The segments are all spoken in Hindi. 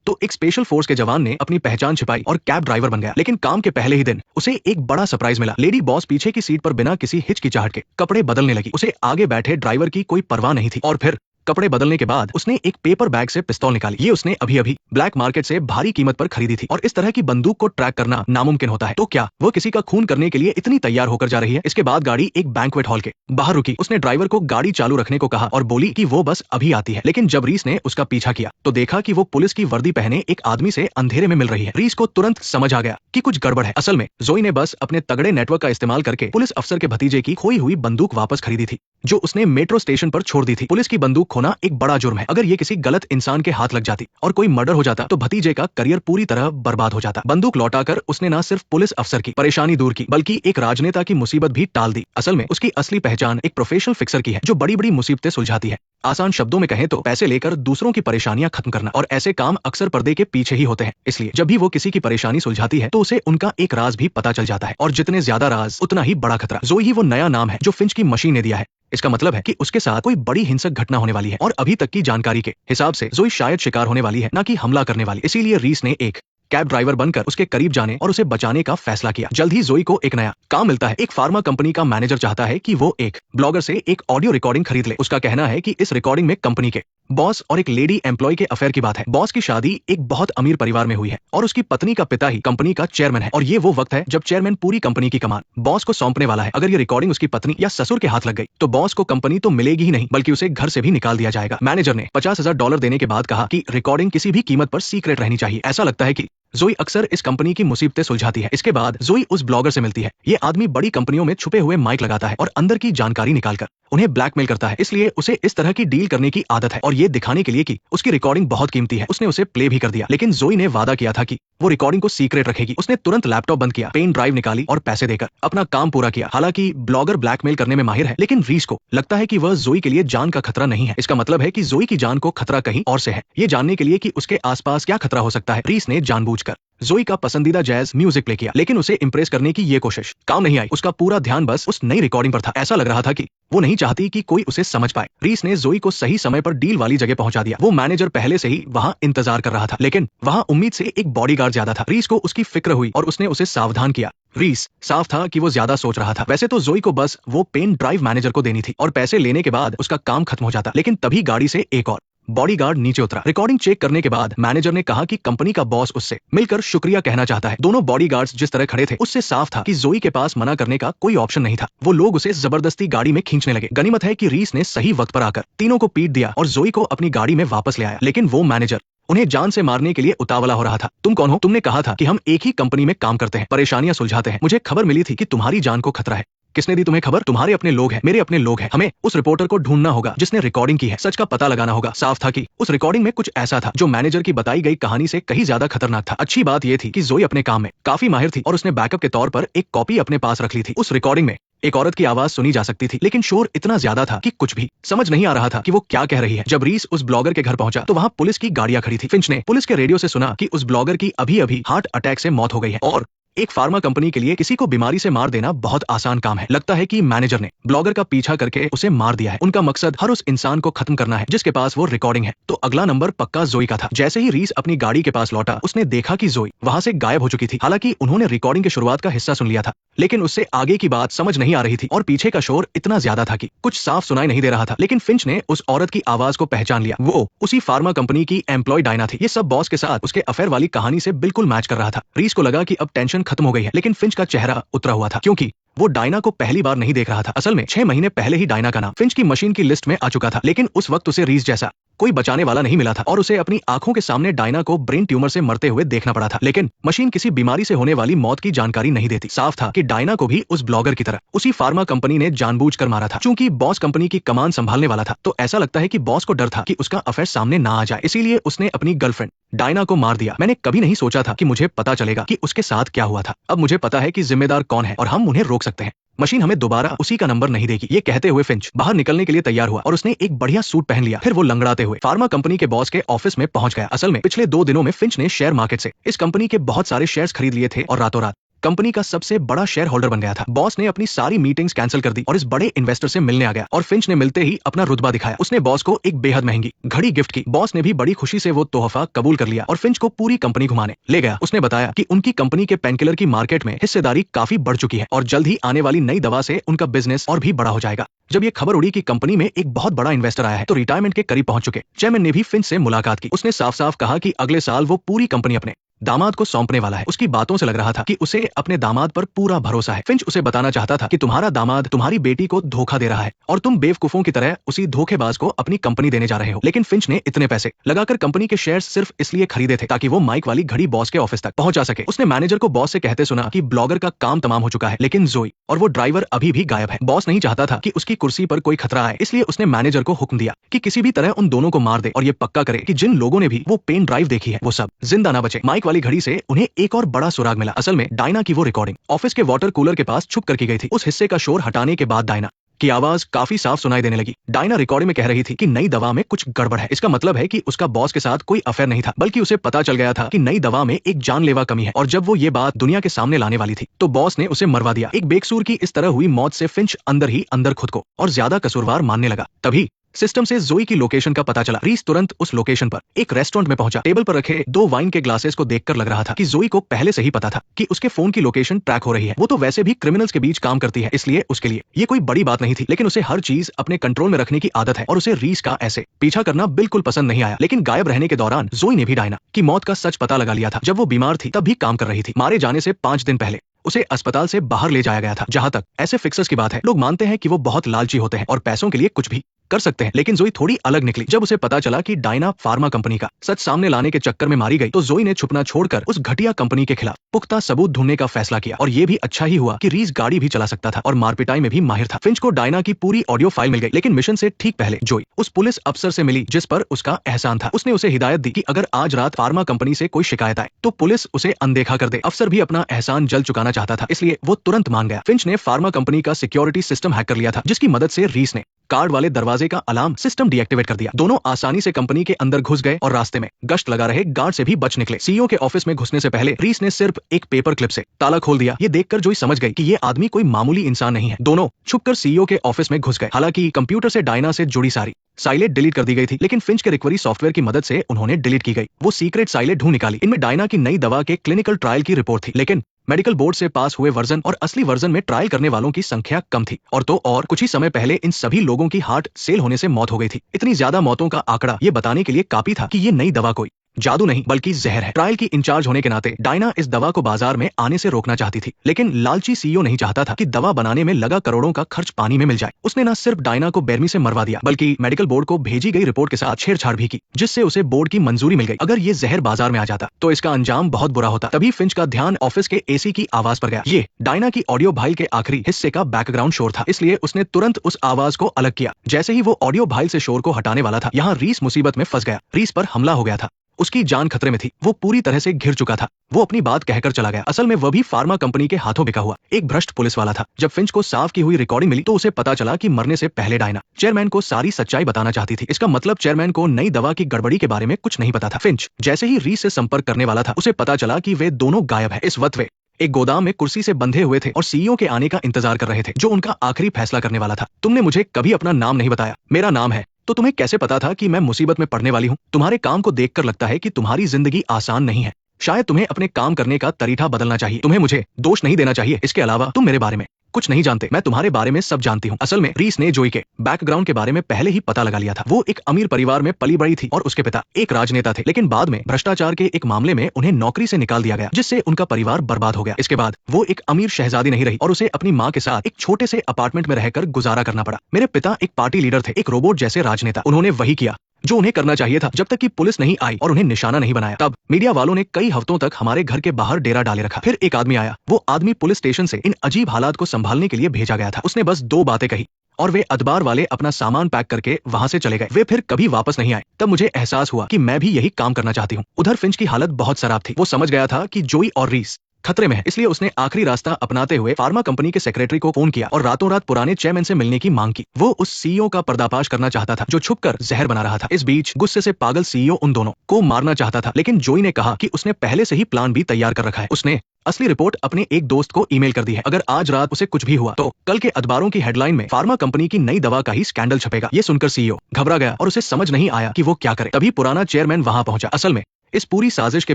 तो एक स्पेशल फोर्स के जवान ने अपनी पहचान छिपाई और कैब ड्राइवर बन गया। लेकिन काम के पहले ही दिन उसे एक बड़ा सरप्राइज मिला। लेडी बॉस पीछे की सीट पर बिना किसी हिचकिचाहट के कपड़े बदलने लगी। उसे आगे बैठे ड्राइवर की कोई परवाह नहीं थी। और फिर कपड़े बदलने के बाद उसने एक पेपर बैग से पिस्तौल निकाली। ये उसने अभी अभी ब्लैक मार्केट से भारी कीमत पर खरीदी थी। और इस तरह की बंदूक को ट्रैक करना नामुमकिन होता है। तो क्या वो किसी का खून करने के लिए इतनी तैयार होकर जा रही है? इसके बाद गाड़ी एक बैंक्वेट हॉल के बाहर रुकी। उसने ड्राइवर को गाड़ी चालू रखने को कहा और बोली कि वो बस अभी आती है। लेकिन जब रीस ने उसका पीछा किया तो देखा कि वो पुलिस की वर्दी पहने एक आदमी से अंधेरे में मिल रही है। रीस को तुरंत समझ आ गया कि कुछ गड़बड़ है। असल में जोई ने बस अपने तगड़े नेटवर्क का इस्तेमाल करके पुलिस अफसर के भतीजे की खोई हुई बंदूक वापस खरीदी थी, जो उसने मेट्रो स्टेशन पर छोड़ दी थी। पुलिस की बंदूक खोना एक बड़ा जुर्म है। अगर ये किसी गलत इंसान के हाथ लग जाती और कोई मर्डर हो जाता तो भतीजे का करियर पूरी तरह बर्बाद हो जाता। बंदूक लौटाकर उसने न सिर्फ पुलिस अफसर की परेशानी दूर की बल्कि एक राजनेता की मुसीबत भी टाल दी। असल में उसकी असली पहचान एक प्रोफेशनल फिक्सर की है, जो बड़ी बड़ी मुसीबतें सुलझाती है। आसान शब्दों में कहें तो पैसे लेकर दूसरों की परेशानियां खत्म करना। और ऐसे काम अक्सर पर्दे के पीछे ही होते हैं। इसलिए जब भी वो किसी की परेशानी सुलझाती है तो उसे उनका एक राज भी पता चल जाता है। और जितने ज्यादा राज उतना ही बड़ा खतरा। जोई ही वो नया नाम है जो फिंच की मशीन ने दिया है। इसका मतलब है कि उसके साथ कोई बड़ी हिंसक घटना होने वाली है। और अभी तक की जानकारी के हिसाब से जोई शायद शिकार होने वाली है, न कि हमला करने वाली। इसीलिए रीस ने एक कैब ड्राइवर बनकर उसके करीब जाने और उसे बचाने का फैसला किया। जल्द ही जोई को एक नया काम मिलता है। एक फार्मा कंपनी का मैनेजर चाहता है कि वो एक ब्लॉगर से एक ऑडियो रिकॉर्डिंग खरीद ले। उसका कहना है कि इस रिकॉर्डिंग में कंपनी के बॉस और एक लेडी एम्प्लॉय के अफेयर की बात है। बॉस की शादी एक बहुत अमीर परिवार में हुई है और उसकी पत्नी का पिता ही कंपनी का चेयरमैन है। और ये वो वक्त है जब चेयरमैन पूरी कंपनी की कमान बॉस को सौंपने वाला है। अगर ये रिकॉर्डिंग उसकी पत्नी या ससुर के हाथ लग गई तो बॉस को कंपनी तो मिलेगी ही नहीं, बल्कि उसे घर से भी निकाल दिया जाएगा। मैनेजर ने $50,000 देने के बाद कहा कि रिकॉर्डिंग किसी भी कीमत पर सीक्रेट रहनी चाहिए। ऐसा लगता है कि जोई अक्सर इस कंपनी की मुसीबतें सुलझाती है। इसके बाद जोई उस ब्लॉगर से मिलती है। ये आदमी बड़ी कंपनियों में छुपे हुए माइक लगाता है और अंदर की जानकारी निकालकर उन्हें ब्लैकमेल करता है। इसलिए उसे इस तरह की डील करने की आदत है। और ये दिखाने के लिए कि उसकी रिकॉर्डिंग बहुत कीमती है, उसने उसे प्ले भी कर दिया। लेकिन जोई ने वादा किया था कि वो रिकॉर्डिंग को सीक्रेट रखेगी। उसने तुरंत लैपटॉप बंद किया, पेन ड्राइव निकाली और पैसे देकर अपना काम पूरा किया। हालांकि ब्लॉगर ब्लैकमेल करने में माहिर है, लेकिन रीस को लगता है कि वह जोई के लिए जान का खतरा नहीं है। इसका मतलब है कि जोई की जान को खतरा कहीं और से है। ये जानने के लिए कि उसके आसपास क्या खतरा हो सकता है, रीस ने जानबूझकर जोई का पसंदीदा जैज म्यूजिक प्ले किया। लेकिन उसे इंप्रेस करने की ये कोशिश काम नहीं आई। उसका पूरा ध्यान बस उस नई रिकॉर्डिंग पर था। ऐसा लग रहा था कि वो नहीं चाहती कि कोई उसे समझ पाए। रीस ने जोई को सही समय पर डील वाली जगह पहुंचा दिया। वो मैनेजर पहले से ही वहां इंतजार कर रहा था, लेकिन वहां उम्मीद से एक बॉडीगार्ड ज्यादा था। रीस को उसकी फिक्र हुई और उसने उसे सावधान किया। रीस साफ था कि वो ज्यादा सोच रहा था। वैसे तो जोई को बस वो पेन ड्राइव मैनेजर को देनी थी और पैसे लेने के बाद उसका काम खत्म हो जाता। लेकिन तभी गाड़ी से एक और बॉडीगार्ड नीचे उतरा। रिकॉर्डिंग चेक करने के बाद मैनेजर ने कहा कि कंपनी का बॉस उससे मिलकर शुक्रिया कहना चाहता है। दोनों बॉडीगार्ड्स जिस तरह खड़े थे उससे साफ था कि जोई के पास मना करने का कोई ऑप्शन नहीं था। वो लोग उसे जबरदस्ती गाड़ी में खींचने लगे। गनीमत है कि रीस ने सही वक्त पर आकर तीनों को पीट दिया और जोई को अपनी गाड़ी में वापस ले आया। लेकिन वो मैनेजर उन्हें जान से मारने के लिए उतावला हो रहा था। तुम कौन हो? तुमने कहा था कि हम एक ही कंपनी में काम करते हैं, परेशानियां सुलझाते हैं। मुझे खबर मिली थी कि तुम्हारी जान को खतरा है। किसने दी तुम्हें खबर? तुम्हारे अपने लोग हैं, मेरे अपने लोग हैं। हमें उस रिपोर्टर को ढूंढना होगा जिसने रिकॉर्डिंग की है। सच का पता लगाना होगा। साफ था कि उस रिकॉर्डिंग में कुछ ऐसा था जो मैनेजर की बताई गई कहानी से कहीं ज्यादा खतरनाक था। अच्छी बात यह थी कि जोई अपने काम में काफी माहिर थी और उसने बैकअप के तौर पर एक कॉपी अपने पास रख ली थी। उस रिकॉर्डिंग में एक औरत की आवाज सुनी जा सकती थी, लेकिन शोर इतना ज्यादा था कि कुछ भी समझ नहीं आ रहा था कि वो क्या कह रही है। जब रीस उस ब्लॉगर के घर पहुंचा तो वहां पुलिस की गाड़ियां खड़ी थी। फिंच ने पुलिस के रेडियो से सुना कि उस ब्लॉगर की अभी अभी हार्ट अटैक से मौत हो गई है। और एक फार्मा कंपनी के लिए किसी को बीमारी से मार देना बहुत आसान काम है। लगता है कि मैनेजर ने ब्लॉगर का पीछा करके उसे मार दिया है। उनका मकसद हर उस इंसान को खत्म करना है जिसके पास वो रिकॉर्डिंग है। तो अगला नंबर पक्का जोई का था। जैसे ही रीस अपनी गाड़ी के पास लौटा उसने देखा कि जोई वहां से गायब हो चुकी थी। हालांकि उन्होंने रिकॉर्डिंग के शुरुआत का हिस्सा सुन लिया था, लेकिन उससे आगे की बात समझ नहीं आ रही थी और पीछे का शोर इतना ज्यादा था कि कुछ साफ सुनाई नहीं दे रहा था। लेकिन फिंच ने उस औरत की आवाज को पहचान लिया। वो उसी फार्मा कंपनी की एम्प्लॉय डायना थी। ये सब बॉस के साथ उसके अफेयर वाली कहानी से बिल्कुल मैच कर रहा था। रीस को लगा कि अब टेंशन खत्म हो गई है, लेकिन फिंच का चेहरा उतरा हुआ था क्योंकि वो डायना को पहली बार नहीं देख रहा था। असल में 6 महीने पहले ही डायना का नाम फिंच की मशीन की लिस्ट में आ चुका था, लेकिन उस वक्त उसे रीस जैसा कोई बचाने वाला नहीं मिला था और उसे अपनी आंखों के सामने डायना को ब्रेन ट्यूमर से मरते हुए देखना पड़ा था। लेकिन मशीन किसी बीमारी से होने वाली मौत की जानकारी नहीं देती। साफ था कि डायना को भी उस ब्लॉगर की तरह उसी फार्मा कंपनी ने जानबूझकर मारा था। चूंकि बॉस कंपनी की कमान संभालने वाला था तो ऐसा लगता है कि बॉस को डर था कि उसका अफेयर सामने ना आ जाए, इसीलिए उसने अपनी गर्लफ्रेंड डायना को मार दिया। मैंने कभी नहीं सोचा था कि मुझे पता चलेगा कि उसके साथ क्या हुआ था। अब मुझे पता है कि जिम्मेदार कौन है और हम उन्हें रोक सकते हैं। मशीन हमें दोबारा उसी का नंबर नहीं देगी। ये कहते हुए फिंच बाहर निकलने के लिए तैयार हुआ और उसने एक बढ़िया सूट पहन लिया। फिर वो लंगड़ाते हुए फार्मा कंपनी के बॉस के ऑफिस में पहुंच गया। असल में पिछले 2 दिनों में फिंच ने शेयर मार्केट से इस कंपनी के बहुत सारे शेयर्स खरीद लिए थे और रातों रात कंपनी का सबसे बड़ा शेयर होल्डर बन गया था। बॉस ने अपनी सारी मीटिंग्स कैंसिल कर दी और इस बड़े इन्वेस्टर से मिलने आ गया और फिंच ने मिलते ही अपना रुतबा दिखाया। उसने बॉस को एक बेहद महंगी घड़ी गिफ्ट की। बॉस ने भी बड़ी खुशी से वो तोहफा कबूल कर लिया और फिंच को पूरी कंपनी घुमाने ले गया। उसने बताया कि उनकी कंपनी के पेनकिलर की मार्केट में हिस्सेदारी काफी बढ़ चुकी है और जल्द ही आने वाली नई दवा से उनका बिजनेस और भी बड़ा हो जाएगा। जब ये खबर उड़ी कि कंपनी में एक बहुत बड़ा इन्वेस्टर आया है तो रिटायरमेंट के करीब पहुंच चुके चेयरमैन ने भी फिंच से मुलाकात की। उसने साफ साफ कहा कि अगले साल वो पूरी कंपनी अपने दामाद को सौंपने वाला है। उसकी बातों से लग रहा था कि उसे अपने दामाद पर पूरा भरोसा है। फिंच उसे बताना चाहता था कि तुम्हारा दामाद तुम्हारी बेटी को धोखा दे रहा है और तुम बेवकूफों की तरह उसी धोखेबाज को अपनी कंपनी देने जा रहे हो। लेकिन फिंच ने इतने पैसे लगाकर कंपनी के शेयर्स सिर्फ इसलिए खरीदे थे ताकि वो माइक वाली घड़ी बॉस के ऑफिस तक पहुंचा सके। उसने मैनेजर को बॉस से कहते सुना कि ब्लॉगर का काम तमाम हो चुका है लेकिन जोई और वो ड्राइवर अभी भी गायब है। बॉस नहीं चाहता था कि उसकी कुर्सी पर कोई खतरा आए, इसलिए उसने मैनेजर को हुक्म दिया कि किसी भी तरह उन दोनों को मार दे और ये पक्का करे कि जिन लोगों ने भी वो पेन ड्राइव देखी है वो सब जिंदा ना बचे। माइक वाली घड़ी से उन्हें एक और बड़ा सुराग मिला। असल में डायना की वो रिकॉर्डिंग ऑफिस के वाटर कूलर के पास छुप कर की गई थी। उस हिस्से का शोर हटाने के बाद डायना की आवाज काफी साफ सुनाई देने लगी। डायना रिकॉर्डिंग में कह रही थी कि नई दवा में कुछ गड़बड़ है। इसका मतलब है कि उसका बॉस के साथ कोई अफेयर नहीं था, बल्कि उसे पता चल गया था कि नई दवा में एक जानलेवा कमी है और जब वो ये बात दुनिया के सामने लाने वाली थी तो बॉस ने उसे मरवा दिया। एक बेकसूर की इस तरह हुई मौत से फिंच अंदर ही अंदर खुद को और ज्यादा कसूरवार मानने लगा। तभी सिस्टम से जोई की लोकेशन का पता चला। रीस तुरंत उस लोकेशन पर एक रेस्टोरेंट में पहुंचा। टेबल पर रखे 2 वाइन के ग्लासेस को देखकर लग रहा था कि जोई को पहले से ही पता था कि उसके फोन की लोकेशन ट्रैक हो रही है। वो तो वैसे भी क्रिमिनल्स के बीच काम करती है, इसलिए उसके लिए ये कोई बड़ी बात नहीं थी, लेकिन उसे हर चीज अपने कंट्रोल में रखने की आदत है और उसे रीस का ऐसे पीछा करना बिल्कुल पसंद नहीं आया। लेकिन गायब रहने के दौरान जोई ने भी डायना की मौत का सच पता लगा लिया था। जब वो बीमार थी तब भी काम कर रही थी। मारे जाने से 5 दिन पहले उसे अस्पताल से बाहर ले जाया गया था। जहां तक ऐसे फिक्सर्स की बात है, लोग मानते हैं कि वो बहुत लालची होते हैं और पैसों के लिए कुछ भी कर सकते हैं, लेकिन जोई थोड़ी अलग निकली। जब उसे पता चला कि डायना फार्मा कंपनी का सच सामने लाने के चक्कर में मारी गई तो जोई ने छुपना छोड़कर उस घटिया कंपनी के खिलाफ पुख्ता सबूत ढूंढने का फैसला किया। और ये भी अच्छा ही हुआ कि रीस गाड़ी भी चला सकता था और मारपिटाई में भी माहिर था। फिंच को डायना की पूरी ऑडियो फाइल मिल गई, लेकिन मिशन से ठीक पहले जोई उस पुलिस अफसर से मिली जिस पर उसका एहसान था। उसने उसे हिदायत दी कि अगर आज रात फार्मा कंपनी से कोई शिकायत आए तो पुलिस उसे अनदेखा कर दे। अफसर भी अपना एहसान जल्द चुकाना चाहता था, इसलिए वो तुरंत मान गया। फिंच ने फार्मा कंपनी का सिक्योरिटी सिस्टम हैक कर लिया था, जिसकी मदद से रीस ने कार्ड वाले दरवाजे का अलार्म सिस्टम डीएक्टिवेट कर दिया। दोनों आसानी से कंपनी के अंदर घुस गए और रास्ते में गश्त लगा रहे गार्ड से भी बच निकले। सीईओ के ऑफिस में घुसने से पहले रीस ने सिर्फ एक पेपर क्लिप से ताला खोल दिया। ये देखकर जोई समझ गई कि ये आदमी कोई मामूली इंसान नहीं है। दोनों छुपकर सीईओ के ऑफिस में घुस गए। हालांकि कंप्यूटर से डायना से जुड़ी सारी साइलेट डिलीट कर दी गई थी, लेकिन फिंच के रिकवरी सॉफ्टवेयर की मदद से उन्होंने डिलीट की गई वो सीक्रेट साइलेट ढूंढ निकाली। इनमें डायना की नई दवा के क्लिनिकल ट्रायल की रिपोर्ट थी, लेकिन मेडिकल बोर्ड से पास हुए वर्जन और असली वर्जन में ट्रायल करने वालों की संख्या कम थी। और कुछ ही समय पहले इन सभी लोगों की हार्ट सेल होने से मौत हो गई थी। इतनी ज्यादा मौतों का आंकड़ा ये बताने के लिए काफी था कि ये नई दवा कोई जादू नहीं बल्कि जहर है। ट्रायल की इंचार्ज होने के नाते डायना इस दवा को बाजार में आने से रोकना चाहती थी, लेकिन लालची सीईओ नहीं चाहता था कि दवा बनाने में लगा करोड़ों का खर्च पानी में मिल जाए। उसने न सिर्फ डायना को बेरमी से मरवा दिया, बल्कि मेडिकल बोर्ड को भेजी गई रिपोर्ट के साथ छेड़छाड़ भी की, जिससे उसे बोर्ड की मंजूरी मिल गई। अगर ये जहर बाजार में आ जाता तो इसका अंजाम बहुत बुरा होता। तभी फिंच का ध्यान ऑफिस के एसी की आवाज पर गया। ये डायना की ऑडियो फाइल के आखिरी हिस्से का बैकग्राउंड शोर था, इसलिए उसने तुरंत उस आवाज को अलग किया। जैसे ही वो ऑडियो फाइल से शोर को हटाने वाला था, यहाँ रीस मुसीबत में फंस गया। रीस पर हमला हो गया था, उसकी जान खतरे में थी, वो पूरी तरह से घिर चुका था। वो अपनी बात कहकर चला गया। असल में वह भी फार्मा कंपनी के हाथों बिका हुआ एक भ्रष्ट पुलिस वाला था। जब फिंच को साफ की हुई रिकॉर्डिंग मिली तो उसे पता चला कि मरने से पहले डायना चेयरमैन को सारी सच्चाई बताना चाहती थी। इसका मतलब चेयरमैन को नई दवा की गड़बड़ी के बारे में कुछ नहीं पता था। फिंच जैसे ही रीस से संपर्क करने वाला था, उसे पता चला कि वे दोनों गायब है। इस वक्त वे एक गोदाम में कुर्सी से बंधे हुए थे और सीईओ के आने का इंतजार कर रहे थे, जो उनका आखिरी फैसला करने वाला था। तुमने मुझे कभी अपना नाम नहीं बताया। मेरा नाम है, तो तुम्हें कैसे पता था कि मैं मुसीबत में पड़ने वाली हूँ? तुम्हारे काम को देखकर लगता है कि तुम्हारी जिंदगी आसान नहीं है। शायद तुम्हें अपने काम करने का तरीका बदलना चाहिए। तुम्हें मुझे दोष नहीं देना चाहिए। इसके अलावा तुम मेरे बारे में कुछ नहीं जानते, मैं तुम्हारे बारे में सब जानती हूँ। असल में रीस ने जोई के बैकग्राउंड के बारे में पहले ही पता लगा लिया था। वो एक अमीर परिवार में पली बड़ी थी और उसके पिता एक राजनेता थे, लेकिन बाद में भ्रष्टाचार के एक मामले में उन्हें नौकरी से निकाल दिया गया, जिससे उनका परिवार बर्बाद हो गया। इसके बाद वो एक अमीर शहजादी नहीं रही और उसे अपनी माँ के साथ एक छोटे से अपार्टमेंट में रहकर गुजारा करना पड़ा। मेरे पिता एक पार्टी लीडर थे, एक रोबोट जैसे राजनेता। उन्होंने वही किया जो उन्हें करना चाहिए था, जब तक कि पुलिस नहीं आई और उन्हें निशाना नहीं बनाया। तब मीडिया वालों ने कई हफ्तों तक हमारे घर के बाहर डेरा डाले रखा। फिर एक आदमी आया। वो आदमी पुलिस स्टेशन से इन अजीब हालात को संभालने के लिए भेजा गया था। उसने बस 2 बातें कही और वे अखबार वाले अपना सामान पैक करके वहां से चले गए। वे फिर कभी वापस नहीं आए। तब मुझे एहसास हुआ कि मैं भी यही काम करना चाहती हूँ। उधर फिंच की हालत बहुत खराब थी। वो समझ गया था कि जोई और रीस खतरे में है, इसलिए उसने आखिरी रास्ता अपनाते हुए फार्मा कंपनी के सेक्रेटरी को फोन किया और रातों रात पुराने चेयरमैन से मिलने की मांग की। वो उस सीईओ का पर्दाफाश करना चाहता था जो छुपकर जहर बना रहा था। इस बीच गुस्से से पागल सीईओ उन दोनों को मारना चाहता था, लेकिन जोई ने कहा कि उसने पहले से ही प्लान भी तैयार कर रखा है। उसने असली रिपोर्ट अपने एक दोस्त को ईमेल कर दी है। अगर आज रात उसे कुछ भी हुआ तो कल के अखबारों की हेडलाइन में फार्मा कंपनी की नई दवा का ही स्कैंडल छपेगा। ये सुनकर सीईओ घबरा गया और उसे समझ नहीं आया कि वो क्या करे। तभी पुराना चेयरमैन वहां पहुंचा। असल में इस पूरी साजिश के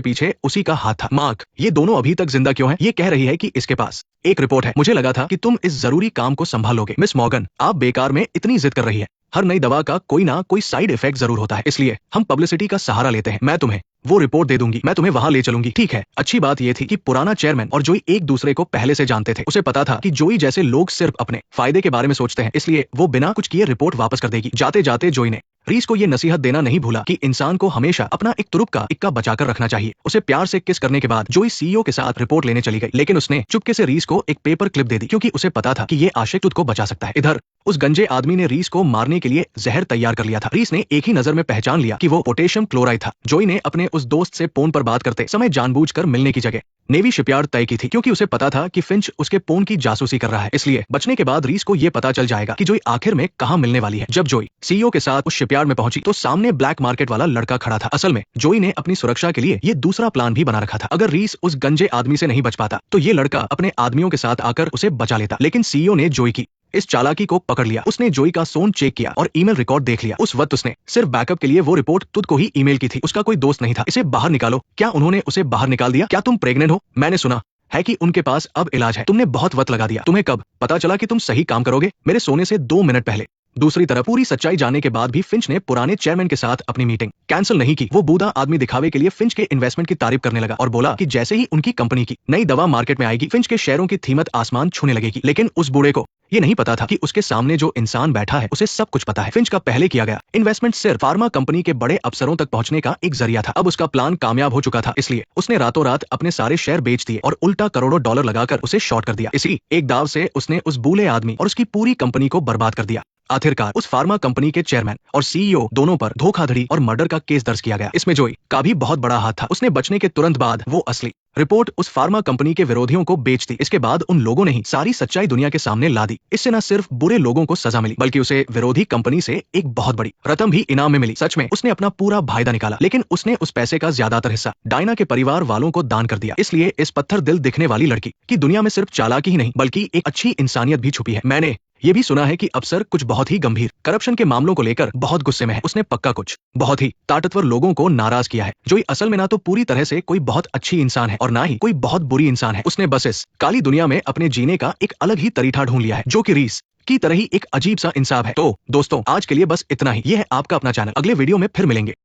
पीछे उसी का हाथ था। मार्क, ये दोनों अभी तक जिंदा क्यों हैं? ये कह रही है कि इसके पास एक रिपोर्ट है। मुझे लगा था कि तुम इस जरूरी काम को संभालोगे। मिस मॉर्गन, आप बेकार में इतनी जिद कर रही है। हर नई दवा का कोई ना कोई साइड इफेक्ट जरूर होता है, इसलिए हम पब्लिसिटी का सहारा लेते हैं। मैं तुम्हें वो रिपोर्ट दे दूंगी, मैं तुम्हें वहां ले चलूंगी। ठीक है। अच्छी बात यह थी कि पुराना चेयरमैन और जोई एक दूसरे को पहले से जानते थे। उसे पता था कि जोई जैसे लोग सिर्फ अपने फायदे के बारे में सोचते हैं, इसलिए वो बिना कुछ किए रिपोर्ट वापस कर देगी। जाते जाते जोई ने रीस को ये नसीहत देना नहीं भूला कि इंसान को हमेशा अपना एक तुरुप का इक्का बचाकर रखना चाहिए। उसे प्यार से किस करने के बाद जोई सीईओ के साथ रिपोर्ट लेने चली गई, लेकिन उसने चुपके से रीस को एक पेपर क्लिप दे दी, क्योंकि उसे पता था कि ये आशिक खुद को बचा सकता है। इधर उस गंजे आदमी ने रीस को मारने के लिए जहर तैयार कर लिया था। रीस ने एक ही नजर में पहचान लिया कि वो पोटेशियम क्लोराइड था। जोई ने अपने उस दोस्त से फोन पर बात करते समय जानबूझकर मिलने की जगह नेवी शिपयार्ड तय की थी, क्योंकि उसे पता था कि फिंच उसके फोन की जासूसी कर रहा है। इसलिए बचने के बाद रीस को ये पता चल जाएगा कि जोई आखिर में कहां मिलने वाली है। जब जोई सीईओ के साथ उस शिपयार्ड में पहुंची तो सामने ब्लैक मार्केट वाला लड़का खड़ा था। असल में जोई ने अपनी सुरक्षा के लिए ये दूसरा प्लान भी बना रखा था। अगर रीस उस गंजे आदमी से नहीं बच पाता तो ये लड़का अपने आदमियों के साथ आकर उसे बचा लेता। लेकिन सीईओ ने जोई की इस चालाकी को पकड़ लिया। उसने जोई का सोन चेक किया और ईमेल रिकॉर्ड देख लिया। उस वक्त उसने सिर्फ बैकअप के लिए वो रिपोर्ट तुद को ही ईमेल की थी। उसका कोई दोस्त नहीं था। इसे बाहर निकालो। क्या उन्होंने उसे बाहर निकाल दिया? क्या तुम प्रेग्नेंट हो? मैंने सुना है कि उनके पास अब इलाज है। तुमने बहुत वक्त लगा दिया। तुम्हें कब पता चला कि तुम सही काम करोगे? मेरे सोने से 2 मिनट पहले। दूसरी तरफ पूरी सच्चाई जानने के बाद भी फिंच ने पुराने चेयरमैन के साथ अपनी मीटिंग कैंसिल नहीं की। वो बूढ़ा आदमी दिखावे के लिए फिंच के इन्वेस्टमेंट की तारीफ करने लगा और बोला कि जैसे ही उनकी कंपनी की नई दवा मार्केट में आएगी फिंच के शेयरों की कीमत आसमान छूने लगेगी। लेकिन उस बूढ़े को ये नहीं पता था कि उसके सामने जो इंसान बैठा है उसे सब कुछ पता है। फिंच का पहले किया गया इन्वेस्टमेंट सिर्फ फार्मा कंपनी के बड़े अफसरों तक पहुंचने का एक जरिया था। अब उसका प्लान कामयाब हो चुका था, इसलिए उसने रातों रात अपने सारे शेयर बेच दिए और उल्टा करोड़ों डॉलर लगाकर उसे शॉर्ट कर दिया। इसी एक दाव से उसने उस बूढ़े आदमी और उसकी पूरी कंपनी को बर्बाद कर दिया। आखिरकार उस फार्मा कंपनी के चेयरमैन और सीईओ दोनों पर धोखाधड़ी और मर्डर का केस दर्ज किया गया। इसमें जोई का भी बहुत बड़ा हाथ था। उसने बचने के तुरंत बाद वो असली रिपोर्ट उस फार्मा कंपनी के विरोधियों को बेच दी। इसके बाद उन लोगों ने ही सारी सच्चाई दुनिया के सामने ला दी। इससे न सिर्फ बुरे लोगों को सजा मिली बल्कि उसे विरोधी कंपनी से एक बहुत बड़ी रकम भी इनाम में मिली। सच में उसने अपना पूरा फायदा निकाला, लेकिन उसने उस पैसे का ज्यादातर हिस्सा डायना के परिवार वालों को दान कर दिया। इसलिए इस पत्थर दिल दिखने वाली लड़की की दुनिया में सिर्फ चालाकी ही नहीं बल्कि एक अच्छी इंसानियत भी छुपी है। मैंने ये भी सुना है कि अफसर कुछ बहुत ही गंभीर करप्शन के मामलों को लेकर बहुत गुस्से में है। उसने पक्का कुछ बहुत ही ताकतवर लोगों को नाराज किया है। जो असल में ना तो पूरी तरह से कोई बहुत अच्छी इंसान है और ना ही कोई बहुत बुरी इंसान है। उसने बस इस काली दुनिया में अपने जीने का एक अलग ही तरीका ढूंढ लिया है, जो कि रीस की तरह ही एक अजीब सा इंसाफ है। तो दोस्तों, आज के लिए बस इतना ही। यह है आपका अपना चैनल। अगले वीडियो में फिर मिलेंगे।